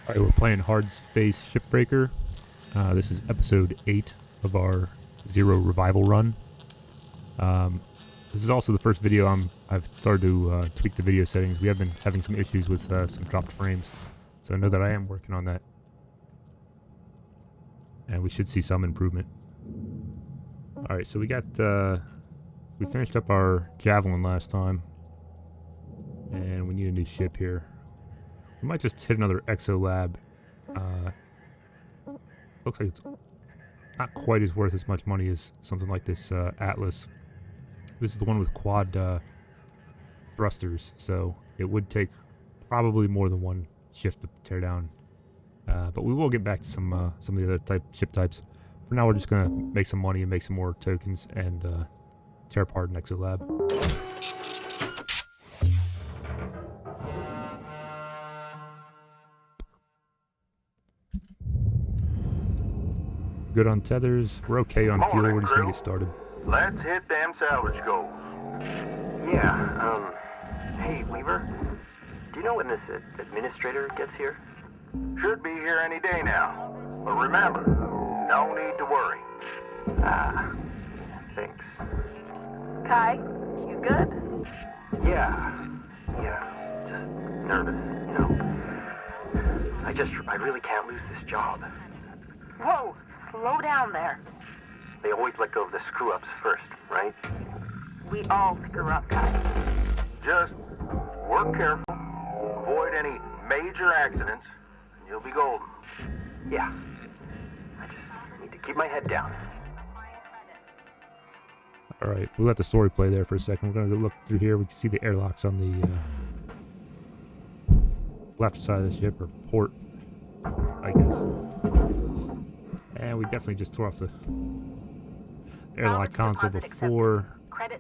Alright, we're playing Hardspace Shipbreaker. This is episode 8 of our Zero Revival run. This is also the first video I've started to tweak the video settings. We have been having some issues with some dropped frames, so I know that I am working on that. And we should see some improvement. Alright, so we finished up our Javelin last time. And we need a new ship here. We might just hit another Exo Lab. Looks like it's not quite as worth as much money as something like this Atlas. This is the one with quad thrusters, so it would take probably more than one shift to tear down. But we will get back to some of the other ship types. For now, we're just gonna make some money and make some more tokens and tear apart an Exo Lab. Good on tethers. We're okay on fuel. We're just gonna get started. Let's hit them salvage goals. Yeah, hey, Weaver, do you know when this administrator gets here? Should be here any day now. But remember, no need to worry. Thanks. Kai, you good? Yeah, just nervous, you know. I really can't lose this job. Whoa, slow down there. They always let go of the screw-ups first, right? We all screw up, Kai. Just work careful, avoid any major accidents, and you'll be golden. Yeah. I just need to keep my head down. Alright, we'll let the story play there for a second. We're gonna go look through here. We can see the airlocks on the left side of the ship, or port, I guess. And we definitely just tore off the airlock console before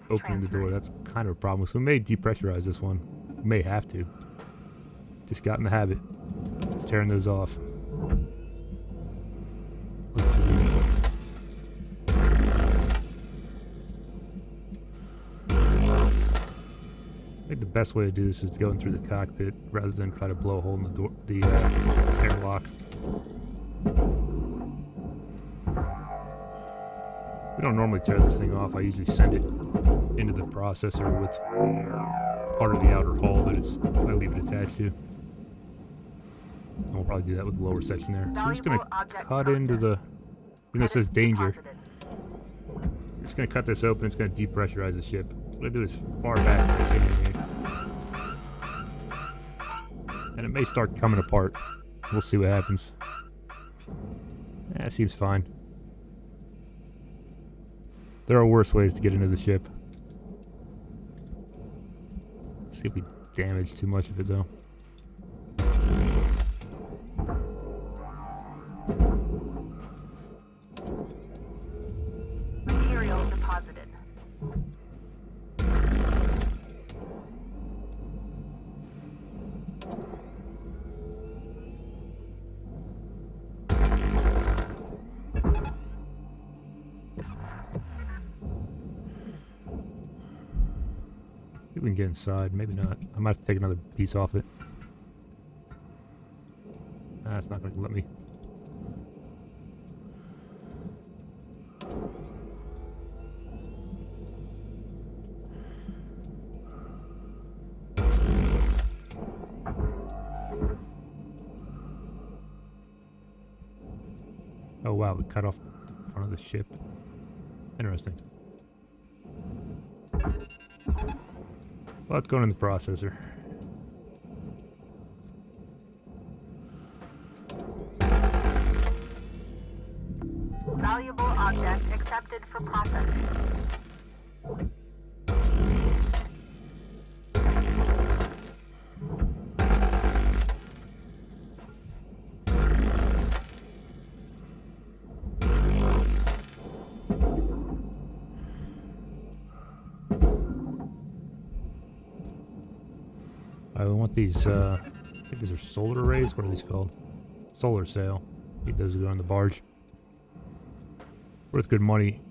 opening the door. That's kind of a problem. So we may depressurize this one. We may have to. Just got in the habit of tearing those off. Let's see. I think the best way to do this is to go in through the cockpit rather than try to blow a hole in the door, the airlock. We don't normally tear this thing off. I usually send it into the processor with part of the outer hull that I leave it attached to. And we'll probably do that with the lower section there. So we're just going to cut into the... Even though it says danger. We're just going to cut this open. It's going to depressurize the ship. We're going to do this far back as I can. And it may start coming apart. We'll see what happens. That seems fine. There are worse ways to get into the ship. See if we damage too much of it, though. Material deposited. We can get inside, maybe not. I might have to take another piece off it. Nah, it's not going to let me. Oh wow, we cut off the front of the ship. Interesting. Well, it's going in the processor. Valuable object accepted for processing. I want these, I think these are solar arrays. What are these called? Solar sail. Need those to go on the barge. Worth good money.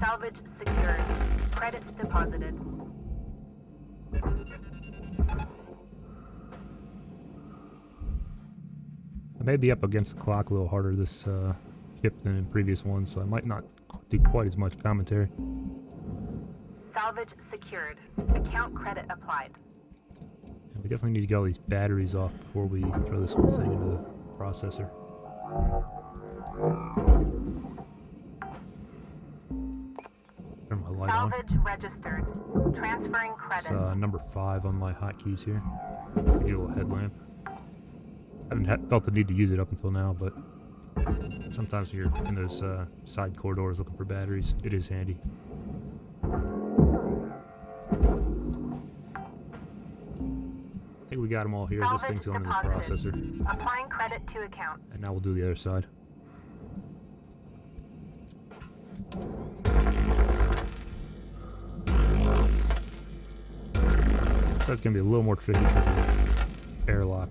Salvage secured. Credits deposited. I may be up against the clock a little harder this ship than in previous ones, so I might not do quite as much commentary. Salvage secured. Account credit applied. And we definitely need to get all these batteries off before we throw this whole thing into the processor. Turn my light on. Salvage registered. Transferring credits. It's number 5 on my hotkeys here. Gives you a little headlamp. I haven't felt the need to use it up until now, but sometimes when you're in those side corridors looking for batteries, it is handy. I think we got them all here. This thing's going into the processor. Applying credit to account. And now we'll do the other side. So it's going to be a little more tricky because of the airlock.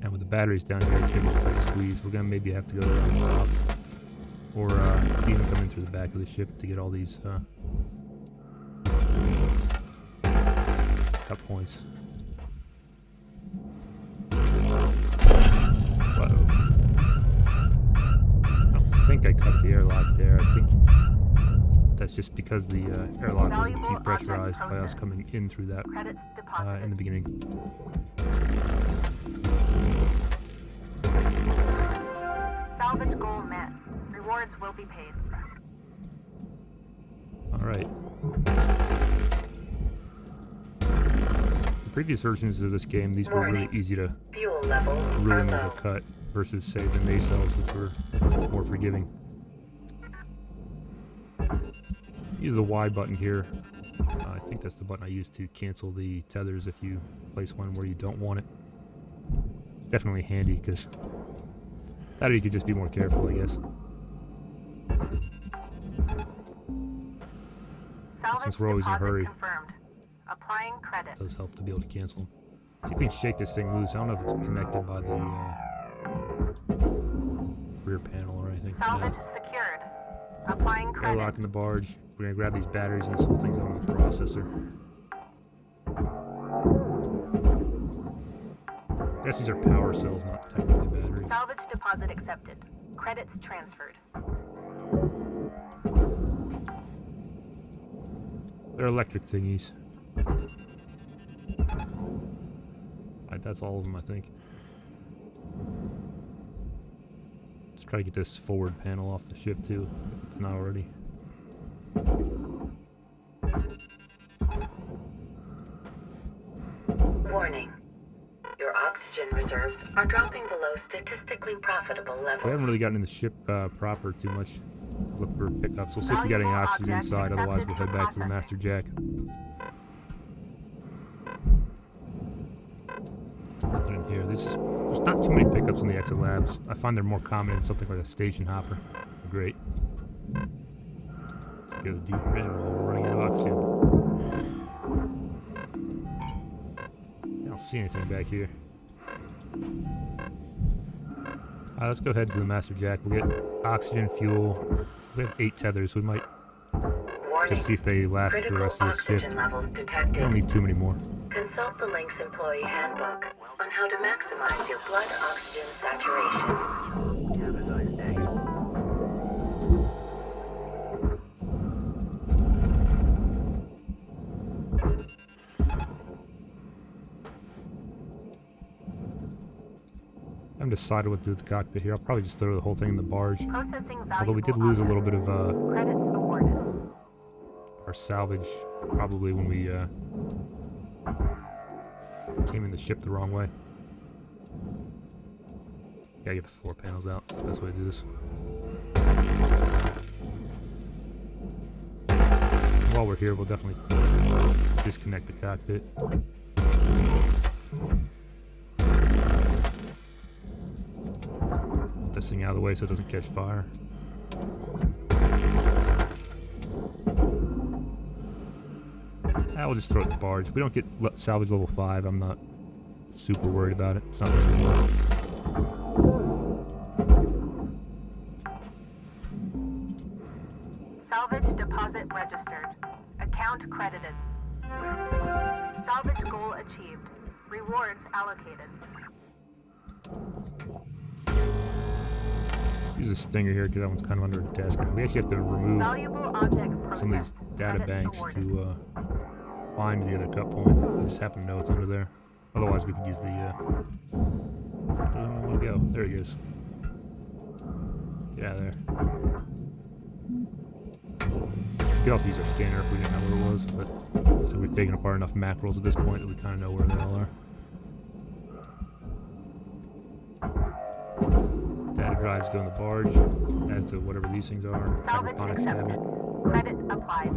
And with the batteries down here, it's going to be quite a squeeze. We're going to maybe have to go around the top. Or even come in through the back of the ship to get all these cut points. Whoa. I don't think I cut the airlock there. I think that's just because the airlock wasn't depressurized by us coming in through that Credits deposited. in the beginning. Salvage goal met. Rewards will be paid. Alright. The previous versions of this game, these were really easy to Fuel levels ruin are with low. a cut versus, say, the nacelles, which were more forgiving. Use the Y button here. I think that's the button I use to cancel the tethers if you place one where you don't want it. It's definitely handy because that you could just be more careful, I guess. Salvage Since we're always in a deposit hurry. confirmed. Applying credit. It does help to be able to cancel them. See if we can shake this thing loose. I don't know if it's connected by the rear panel or anything. Salvage secured. Applying credit. Airlock in the barge. We're going to grab these batteries and this whole thing's on the processor. I guess these are power cells, not technically batteries. Salvage deposit accepted. Credits transferred. They're electric thingies. Alright, that's all of them, I think. Let's try to get this forward panel off the ship, too, if it's not already. Warning. Your oxygen reserves are dropping below statistically profitable levels. We haven't really gotten in the ship proper too much to look for pickups. We'll see if we got any oxygen inside, otherwise we'll head back to the master jack. Nothing in here. There's not too many pickups in the exit labs. I find they're more common in something like a station hopper. Great. Let's go deeper in while we're running out of oxygen. I don't see anything back here. Alright, let's go ahead to the master jack. We'll get oxygen, fuel. We have 8 tethers. We might Warning. just see if they last for the Critical rest of this shift. oxygen levels We don't detected. need too many more. Consult the Link's employee handbook on how to maximize your blood oxygen saturation. Have a nice day. I haven't decided what to do with the cockpit here. I'll probably just throw the whole thing in the barge. Processing valuable Although we did lose a little bit of Credits awarded. our salvage, probably when we came in the ship the wrong way. Gotta get the floor panels out. That's the best way to do this. While we're here, we'll definitely disconnect the cockpit. Get this thing out of the way so it doesn't catch fire. We'll just throw it in the barge. If we don't get salvage level 5, I'm not super worried about it. It's not really worth it. Salvage deposit registered. Account credited. Salvage goal achieved. Rewards allocated. use the stinger here because that one's kind of under a desk. We actually have to remove Valuable object some of these processed. data Credit banks awarded. to find the other cut point. I just happen to know it's under there. Otherwise, we could use the. It doesn't want to go. There he goes. Get out of there. We could also use our scanner if we didn't know where it was, but so we've taken apart enough macros at this point that we kind of know where they all are. Data drives go in the barge, as to whatever these things are. Salvage Hydroponics accepted. cabinet. Credit applied.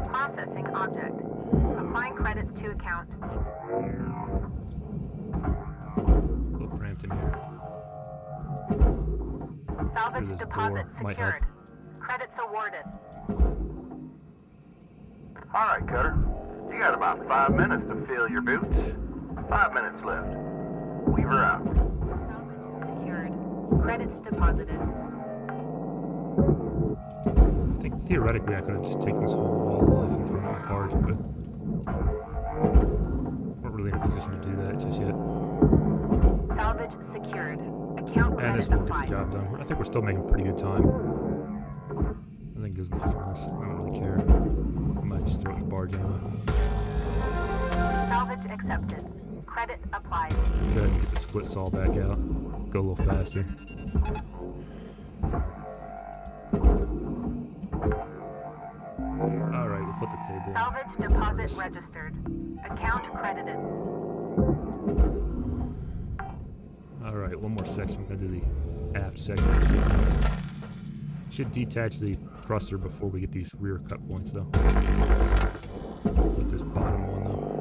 Processing object. Applying credits to account. A little cramped in here. Salvage Here's this deposit door. Might help. secured. Credits awarded. All right, Cutter. You got about 5 minutes to fill your boots. 5 minutes left. Weaver out. Salvage secured. Credits deposited. I think theoretically I could have just taken this whole wall off and thrown it apart, but weren't really in a position to do that just yet. Salvage secured. Account And this credits will get the applied. job done. I think we're still making pretty good time. I think it goes in the furnace. I don't really care. I might just throw it in the barge anyway. Salvage accepted. Credit applied. Go ahead and get the split saw back out. Go a little faster. Alright, we'll put the table in. Salvage deposit registered. Account credited. Alright, one more section. We're gonna do the aft section. Should detach the thruster before we get these rear cut points though. With this bottom one though.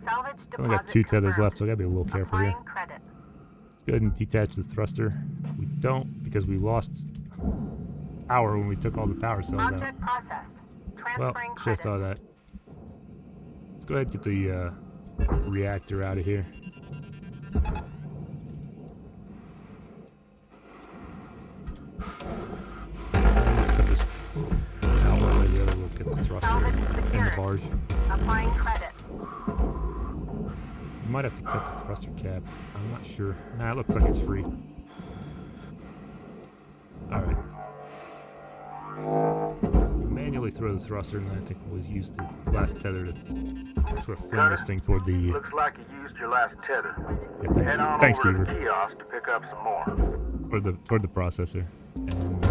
Salvage deposit Only got 2 tethers confirmed. left, so I gotta be a little careful here. Applying credit. Go ahead and detach the thruster. We don't because we lost power when we took all the power cells out. Object processed. Well, Transferring should have credit. thought of that. Let's go ahead and get the reactor out of here. Let's cut this out one way or the other. We'll get the thruster Salvage in the secured. barge. Applying credit. We might have to cut the thruster cap. I'm not sure. Nah, it looks like it's free. Alright. Manually throw the thruster, and then I think we'll use the last tether to sort of fling this thing toward the. Looks like you used your last tether. Yeah, thanks. Head on Thanks, over to Beaver. the kiosk to pick up some more. Toward the processor. And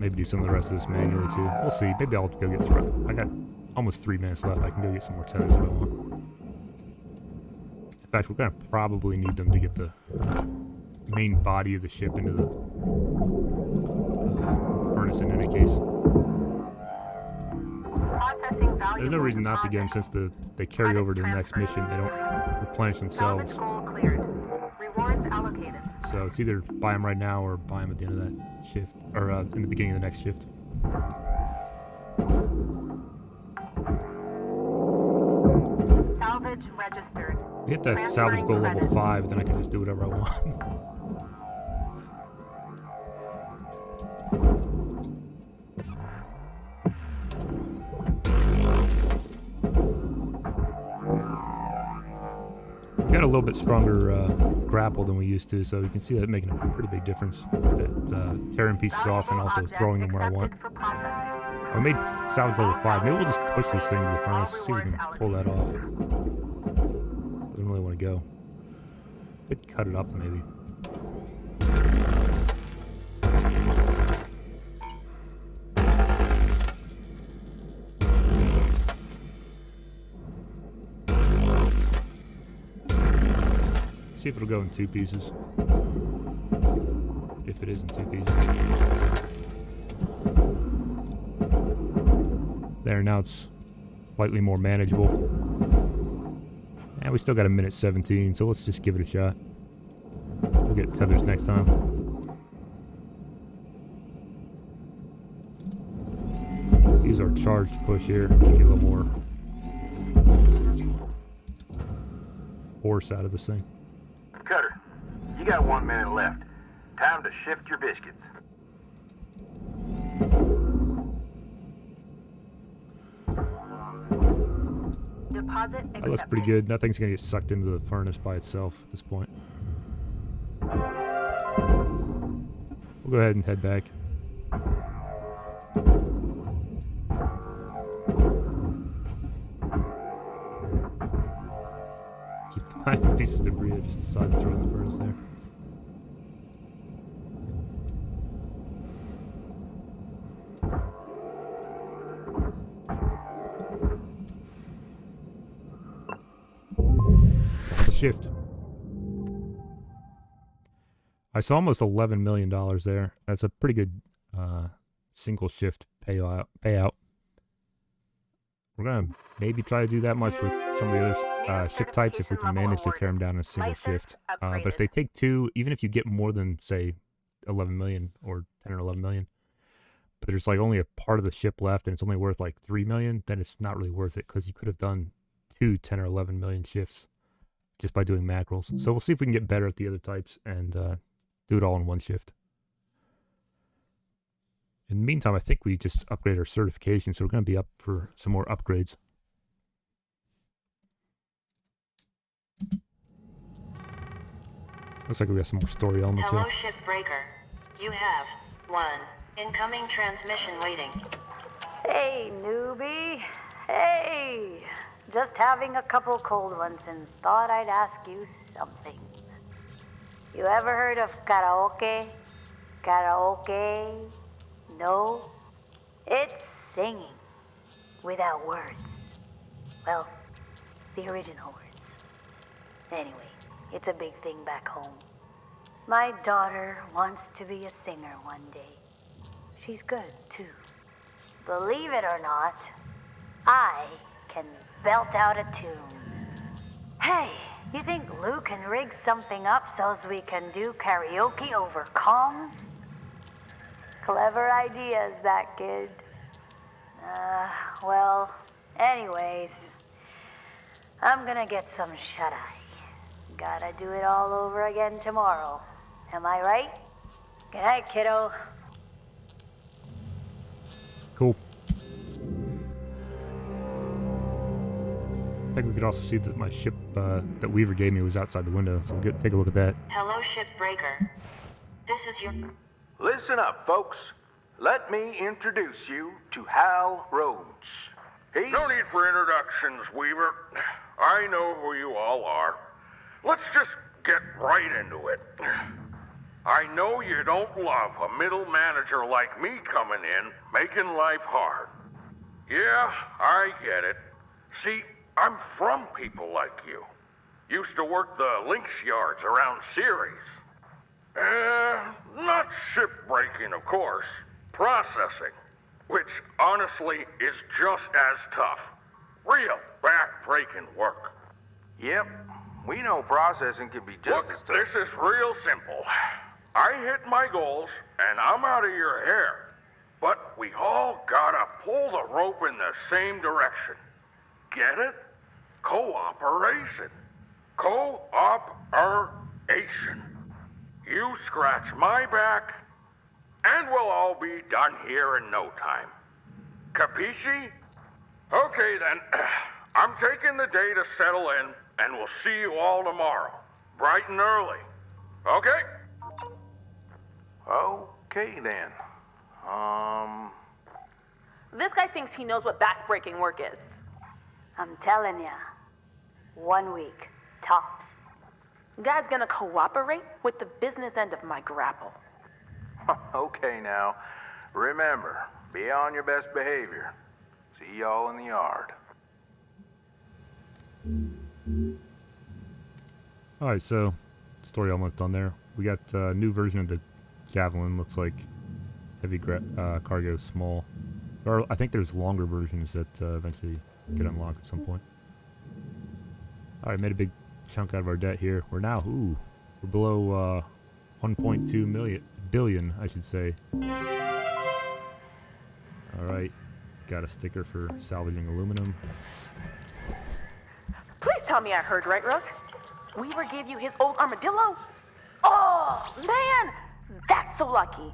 maybe do some of the rest of this manually too. We'll see. Maybe I'll go get through. I got almost 3 minutes left. I can go get some more tethers if I want. In fact, we're gonna probably need them to get the main body of the ship into the furnace in any case. Processing valuable There's no reason not to get them deposit. since they carry over to the next Credits mission. They don't replenish Salvage themselves. goal cleared. Rewards allocated. So it's either buy them right now or buy them at the end of that shift, or in the beginning of the next shift. Salvage registered. Hit that Transferring salvage goal level credit. 5, then I can just do whatever I want. We got a little bit stronger grapple than we used to, so you can see that making a pretty big difference. At tearing pieces off and also Valuable throwing them where I object want. accepted for processing. I made salvage level 5. Maybe we'll just push this thing to the furnace, see if we can pull that off. Doesn't really want to go. Could cut it up maybe. See if it'll go in 2 pieces. If it is in 2 pieces. There, now it's slightly more manageable. And we still got 1:17, so let's just give it a shot. We'll get tethers next time. Use our charge to push here, give you a little more force out of this thing. Cutter, you got 1 minute left. Time to shift your biscuits. deposit That looks pretty good. Nothing's gonna get sucked into the furnace by itself at this point. We'll go ahead and head back. Keep finding pieces of debris. I just decided to throw in the furnace there. Shift. I saw almost $11 million there. That's a pretty good single shift payout. We're gonna maybe try to do that much with some of the other ship types if we can manage to tear them down in a single shift. But if they take two, even if you get more than say 11 million or 10 or 11 million, but there's like only a part of the ship left and it's only worth like 3 million, then it's not really worth it because you could have done 2 10 or 11 million shifts just by doing mackerels. So we'll see if we can get better at the other types and do it all in one shift. In the meantime, I think we just upgrade our certification, so we're going to be up for some more upgrades. Looks like we got some more story elements Hello, here. Shipbreaker. You have 1 incoming transmission waiting. Hey, newbie. Hey. Just having a couple cold ones and thought I'd ask you something. You ever heard of karaoke? Karaoke? No? It's singing without words. Well, the original words. Anyway, it's a big thing back home. My daughter wants to be a singer one day. She's good, too. Believe it or not, I can belt out a tune. Hey, you think Lou can rig something up so we can do karaoke over comms? Clever ideas, that kid. Well, anyways, I'm gonna get some shut-eye. Gotta do it all over again tomorrow. Am I right? Good night, kiddo. Cool. I think we could also see that my ship that Weaver gave me was outside the window, so we'll take a look at that. Hello, Shipbreaker. This is your... Listen up, folks. Let me introduce you to Hal Rhodes. He's... No need for introductions, Weaver. I know who you all are. Let's just get right into it. I know you don't love a middle manager like me coming in, making life hard. Yeah, I get it. See, I'm from people like you. Used to work the links yards around Ceres. Not shipbreaking, of course. Processing. Which, honestly, is just as tough. Real back-breaking work. Yep, we know processing can be just Look, as tough. this is real simple. I hit my goals, and I'm out of your hair. But we all gotta pull the rope in the same direction. Get it? Cooperation. Cooperation. You scratch my back, and we'll all be done here in no time. Capisci? Okay then. I'm taking the day to settle in, and we'll see you all tomorrow. Bright and early. Okay? Okay, then. This guy thinks he knows what back-breaking work is. I'm telling ya. 1 week, tops. Guy's gonna cooperate with the business end of my grapple. Okay, now. Remember, be on your best behavior. See y'all in the yard. Alright, so story almost done there. We got a new version of the Javelin. Looks like heavy cargo small. I think there's longer versions that eventually get unlocked at some point. Alright, made a big chunk out of our debt here. We're now, we're below 1.2 billion, I should say. Alright, got a sticker for salvaging aluminum. Please tell me I heard right, Rook. Weaver gave you his old armadillo? Oh, man! That's so lucky.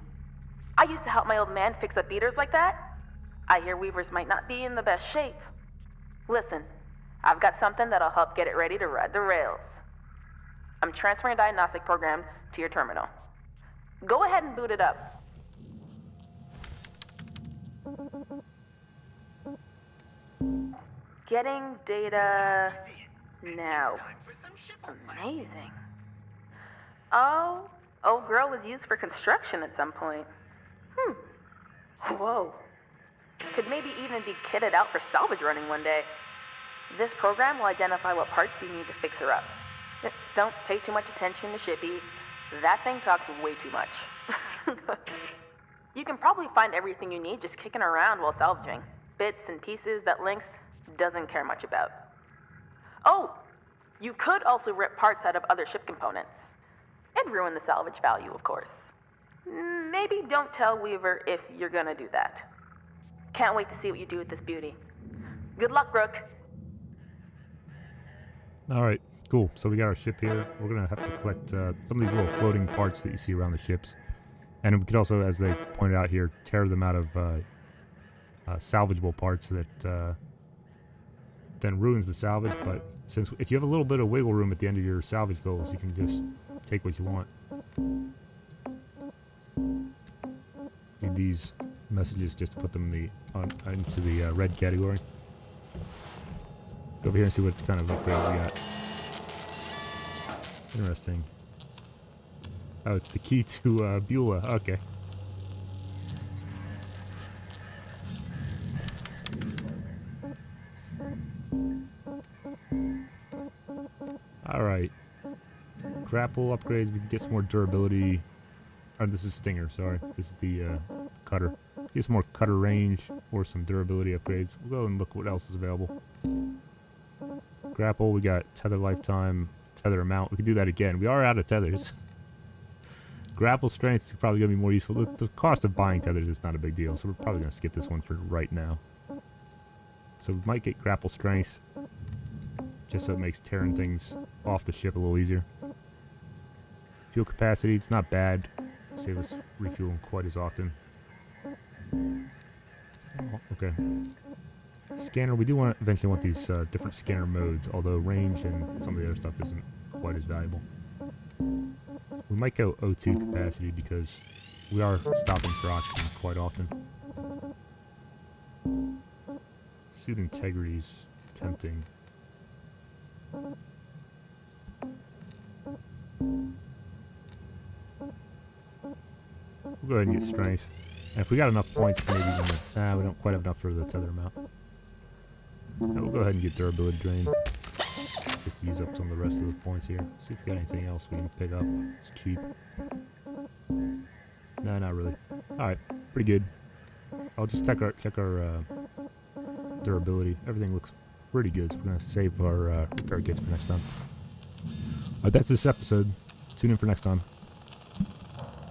I used to help my old man fix up beaters like that. I hear Weavers might not be in the best shape. Listen, I've got something that'll help get it ready to ride the rails. I'm transferring a diagnostic program to your terminal. Go ahead and boot it up. Getting data now. Amazing. Oh, old girl was used for construction at some point. Whoa. Could maybe even be kitted out for salvage running one day. This program will identify what parts you need to fix her up. Don't pay too much attention to Shippy. That thing talks way too much. You can probably find everything you need just kicking around while salvaging. Bits and pieces that Lynx doesn't care much about. Oh, you could also rip parts out of other ship components. It'd ruin the salvage value, of course. Maybe don't tell Weaver if you're gonna do that. Can't wait to see what you do with this beauty. Good luck, Brooke. Alright, cool. So we got our ship here. We're going to have to collect some of these little floating parts that you see around the ships. And we could also, as they pointed out here, tear them out of salvageable parts that then ruins the salvage. But since if you have a little bit of wiggle room at the end of your salvage goals, you can just take what you want. Need these messages just to put them in the into the red category. Go over here and see what kind of upgrade we got. Interesting. Oh, it's the key to Beulah. Okay. Alright. Grapple upgrades, we can get some more durability. Oh, this is Stinger, sorry. This is the cutter. Get some more cutter range or some durability upgrades. We'll go and look what else is available. Grapple, we got tether lifetime, tether amount. We can do that again. We are out of tethers. Grapple strength is probably going to be more useful. The cost of buying tethers is not a big deal, so we're probably going to skip this one for right now. So we might get grapple strength, just so it makes tearing things off the ship a little easier. Fuel capacity, it's not bad. Save us refueling quite as often. Oh, okay. Scanner, we do eventually want these different scanner modes, although range and some of the other stuff isn't quite as valuable. We might go O2 capacity because we are stopping for oxygen quite often. Suit integrity is tempting. We'll go ahead and get strength. And if we got enough points, maybe even we don't quite have enough for the tether amount. Now we'll go ahead and get durability drain. Just use up some of the rest of the points here. See if we got anything else we can pick up. It's cheap. No, not really. Alright, pretty good. I'll just check our durability. Everything looks pretty good, so we're going to save our repair kits for next time. Alright, that's this episode. Tune in for next time.